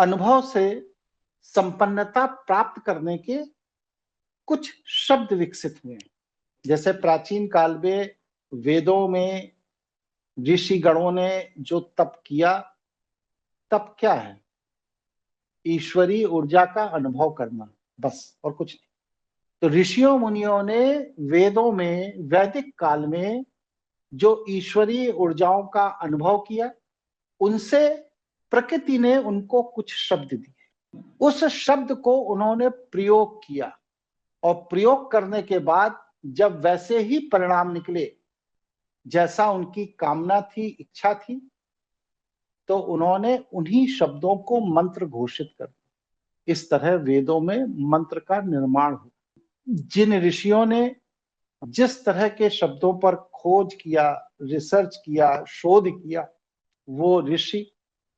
अनुभव से संपन्नता प्राप्त करने के कुछ शब्द विकसित हुए हैं। जैसे प्राचीन काल में वेदों में ऋषिगणों ने जो तप किया, तप क्या है? ईश्वरीय ऊर्जा का अनुभव करना, बस, और कुछ नहीं। तो ऋषियों मुनियों ने वेदों में वैदिक काल में जो ईश्वरीय ऊर्जाओं का अनुभव किया, उनसे प्रकृति ने उनको कुछ शब्द दिए। उस शब्द को उन्होंने प्रयोग किया और प्रयोग करने के बाद जब वैसे ही परिणाम निकले जैसा उनकी कामना थी, इच्छा थी, तो उन्होंने उन्हीं शब्दों को मंत्र घोषित कर दिया। इस तरह वेदों में मंत्र का निर्माण हुआ। जिन ऋषियों ने जिस तरह के शब्दों पर खोज किया, रिसर्च किया, शोध किया, वो ऋषि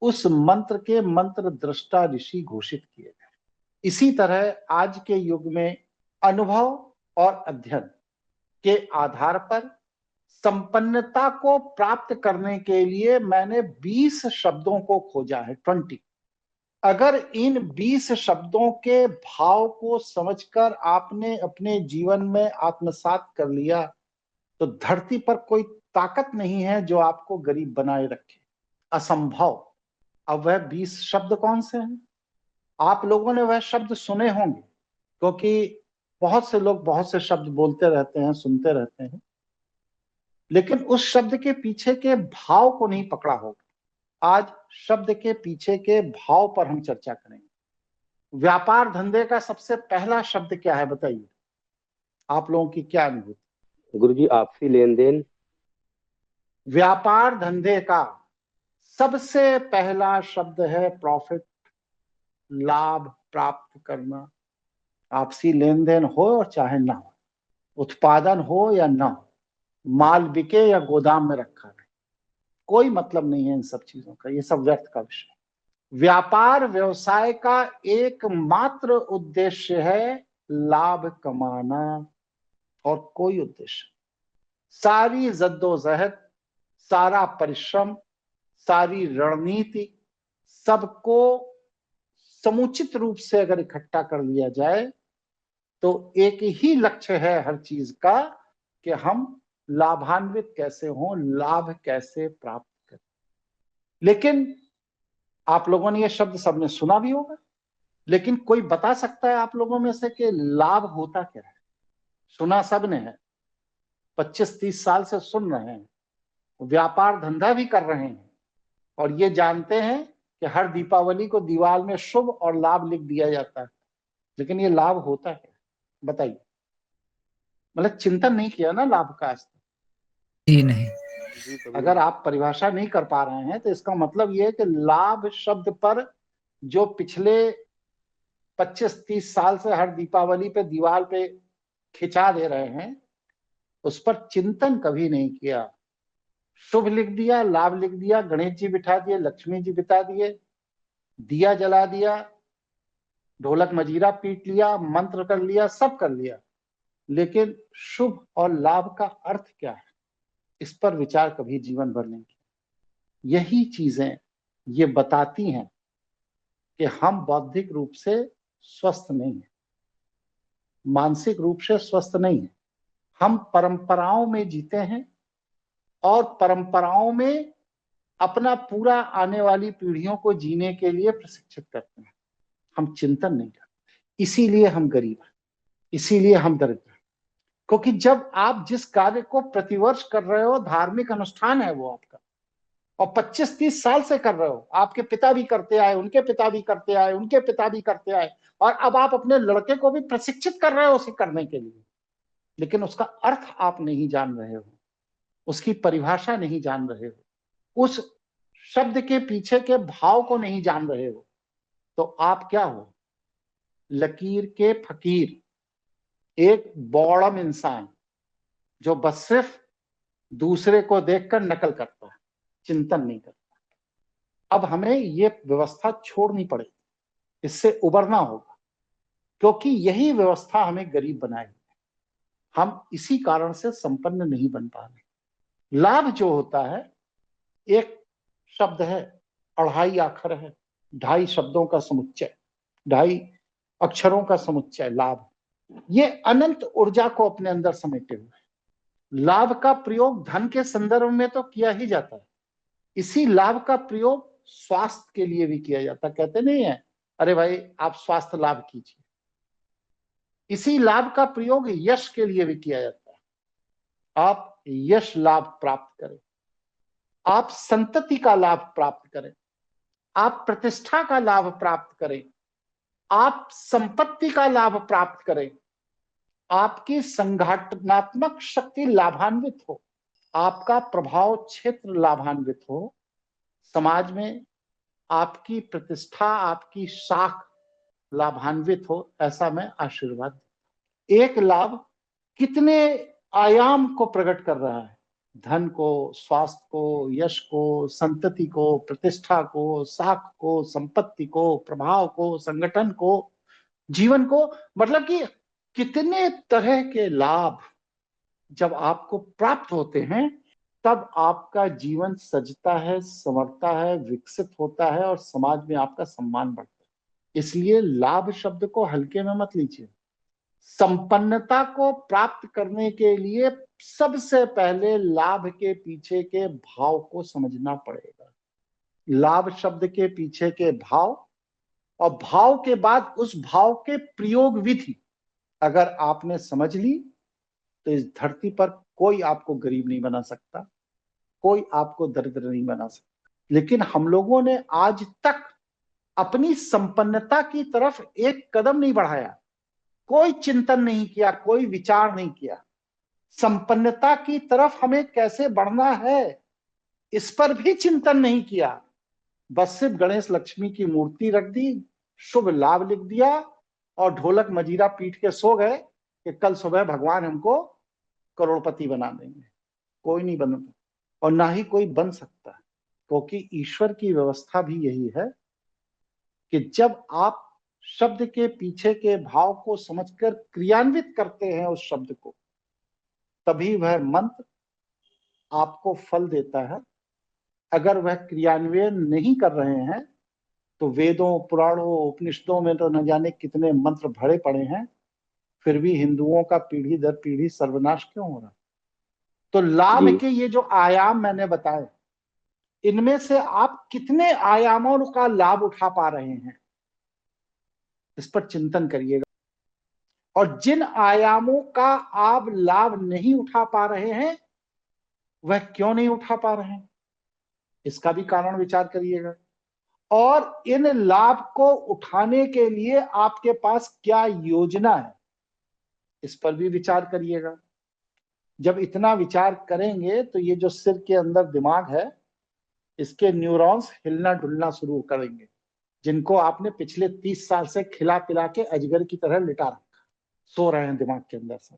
उस मंत्र के मंत्र दृष्टा ऋषि घोषित किए गए। इसी तरह आज के युग में अनुभव और अध्ययन के आधार पर संपन्नता को प्राप्त करने के लिए मैंने 20 शब्दों को खोजा है, 20। अगर इन 20 शब्दों के भाव को समझकर आपने अपने जीवन में आत्मसात कर लिया तो धरती पर कोई ताकत नहीं है जो आपको गरीब बनाए रखे। असंभव। अब वह 20 शब्द कौन से हैं? आप लोगों ने वह शब्द सुने होंगे, क्योंकि बहुत से लोग बहुत से शब्द बोलते रहते हैं, सुनते रहते हैं, लेकिन उस शब्द के पीछे के भाव को नहीं पकड़ा होगा। आज शब्द के पीछे के भाव पर हम चर्चा करेंगे। व्यापार धंधे का सबसे पहला शब्द क्या है, बताइए? आप लोगों की क्या अनुभूति? गुरुजी, आपसी लेन देन। व्यापार धंधे का सबसे पहला शब्द है प्रॉफिट, लाभ प्राप्त करना। आपसी लेन देन हो और चाहे ना हो, उत्पादन हो या ना हो, माल बिके या गोदाम में रखा रहे, कोई मतलब नहीं है इन सब चीजों का। ये सब व्यर्थ का विषय। व्यापार व्यवसाय का एकमात्र उद्देश्य है लाभ कमाना और कोई उद्देश्य। सारी जद्दोजहद, सारा परिश्रम, सारी रणनीति, सबको समुचित रूप से अगर इकट्ठा कर लिया जाए तो एक ही लक्ष्य है हर चीज का कि हम लाभान्वित कैसे हों, लाभ कैसे प्राप्त करें। लेकिन आप लोगों ने ये शब्द सबने सुना भी होगा, लेकिन कोई बता सकता है आप लोगों में से कि लाभ होता क्या है? सुना सबने है, 25-30 साल से सुन रहे हैं, व्यापार धंधा भी कर रहे हैं और ये जानते हैं कि हर दीपावली को दीवार में शुभ और लाभ लिख दिया जाता है, लेकिन ये लाभ होता है, बताइए? मतलब चिंतन नहीं किया ना लाभ का आज तक? जी नहीं। अगर आप परिभाषा नहीं कर पा रहे हैं तो इसका मतलब ये है कि लाभ शब्द पर जो पिछले 25-30 साल से हर दीपावली पे दीवार पे खिंचा दे रहे हैं, उस पर चिंतन कभी नहीं किया। शुभ लिख दिया, लाभ लिख दिया, गणेश जी बिठा दिए, लक्ष्मी जी बिठा दिए, दिया जला दिया, ढोलक मजीरा पीट लिया, मंत्र कर लिया, सब कर लिया, लेकिन शुभ और लाभ का अर्थ क्या है, इस पर विचार कभी जीवन भर नहीं किया। यही चीजें ये बताती हैं कि हम बौद्धिक रूप से स्वस्थ नहीं हैं, मानसिक रूप से स्वस्थ नहीं हैं। हम परंपराओं में जीते हैं और परंपराओं में अपना पूरा आने वाली पीढ़ियों को जीने के लिए प्रशिक्षित करते हैं। हम चिंतन नहीं करते, इसीलिए हम गरीब हैं, इसीलिए हम दरिद्र हैं। क्योंकि जब आप जिस कार्य को प्रतिवर्ष कर रहे हो, धार्मिक अनुष्ठान है वो आपका, और 25-30 साल से कर रहे हो, आपके पिता भी करते आए, उनके पिता भी करते आए, उनके पिता भी करते आए, और अब आप अपने लड़के को भी प्रशिक्षित कर रहे हो उसे करने के लिए, लेकिन उसका अर्थ आप नहीं जान रहे हो, उसकी परिभाषा नहीं जान रहे हो, उस शब्द के पीछे के भाव को नहीं जान रहे हो, तो आप क्या हो? लकीर के फकीर, एक बौड़म इंसान जो बस सिर्फ दूसरे को देखकर नकल करता है, चिंतन नहीं करता। अब हमें ये व्यवस्था छोड़नी पड़ेगी, इससे उबरना होगा, क्योंकि यही व्यवस्था हमें गरीब बनाएगी। हम इसी कारण से संपन्न नहीं बन पा रहे। लाभ जो होता है, एक शब्द है, अढ़ाई आखर है, ढाई शब्दों का समुच्चय, ढाई अक्षरों का समुच्चय लाभ, ये अनंत ऊर्जा को अपने अंदर समेटे हुए। लाभ का प्रयोग धन के संदर्भ में तो किया ही जाता है, इसी लाभ का प्रयोग स्वास्थ्य के लिए भी किया जाता है। कहते नहीं है, अरे भाई आप स्वास्थ्य लाभ कीजिए। इसी लाभ का प्रयोग यश के लिए भी किया जाता है, आप यश लाभ प्राप्त करें, आप संतति का लाभ प्राप्त करें, आप प्रतिष्ठा का लाभ प्राप्त करें, आप संपत्ति का लाभ प्राप्त करें, आपकी संगठनात्मक शक्ति लाभान्वित हो, आपका प्रभाव क्षेत्र लाभान्वित हो, समाज में आपकी प्रतिष्ठा, आपकी शाख लाभान्वित हो, ऐसा मैं आशीर्वाद देता हूं। एक लाभ कितने आयाम को प्रकट कर रहा है, धन को, स्वास्थ्य को, यश को, संतति को, प्रतिष्ठा को, शाख को, संपत्ति को, प्रभाव को, संगठन को, जीवन को, मतलब कि कितने तरह के लाभ जब आपको प्राप्त होते हैं तब आपका जीवन सजता है, संवरता है, विकसित होता है और समाज में आपका सम्मान बढ़ता है। इसलिए लाभ शब्द को हल्के में मत लीजिए। संपन्नता को प्राप्त करने के लिए सबसे पहले लाभ के पीछे के भाव को समझना पड़ेगा। लाभ शब्द के पीछे के भाव और भाव के बाद उस भाव के प्रयोग विधि अगर आपने समझ ली तो इस धरती पर कोई आपको गरीब नहीं बना सकता, कोई आपको दरिद्र नहीं बना सकता। लेकिन हम लोगों ने आज तक अपनी संपन्नता की तरफ एक कदम नहीं बढ़ाया, कोई चिंतन नहीं किया, कोई विचार नहीं किया। संपन्नता की तरफ हमें कैसे बढ़ना है इस पर भी चिंतन नहीं किया। बस सिर्फ गणेश लक्ष्मी की मूर्ति रख दी, शुभ लाभ लिख दिया और ढोलक मजीरा पीट के सो गए कि कल सुबह भगवान हमको करोड़पति बना देंगे। कोई नहीं बन और ना ही कोई बन सकता, क्योंकि ईश्वर की व्यवस्था भी यही है कि जब आप शब्द के पीछे के भाव को समझकर क्रियान्वित करते हैं उस शब्द को, तभी वह मंत्र आपको फल देता है। अगर वह क्रियान्वयन नहीं कर रहे हैं तो वेदों, पुराणों, उपनिषदों में तो न जाने कितने मंत्र भरे पड़े हैं, फिर भी हिंदुओं का पीढ़ी दर पीढ़ी सर्वनाश क्यों हो रहा? तो लाभ के ये जो आयाम मैंने बताए, इनमें से आप कितने आयामों का लाभ उठा पा रहे हैं, इस पर चिंतन करिएगा। और जिन आयामों का आप लाभ नहीं उठा पा रहे हैं, वह क्यों नहीं उठा पा रहे हैं, इसका भी कारण विचार करिएगा। और इन लाभ को उठाने के लिए आपके पास क्या योजना है, इस पर भी विचार करिएगा। जब इतना विचार करेंगे तो ये जो सिर के अंदर दिमाग है, इसके न्यूरॉन्स हिलना डुलना शुरू करेंगे, जिनको आपने पिछले 30 साल से खिला पिला के अजगर की तरह लिटा रखा, सो रहे हैं दिमाग के अंदर से।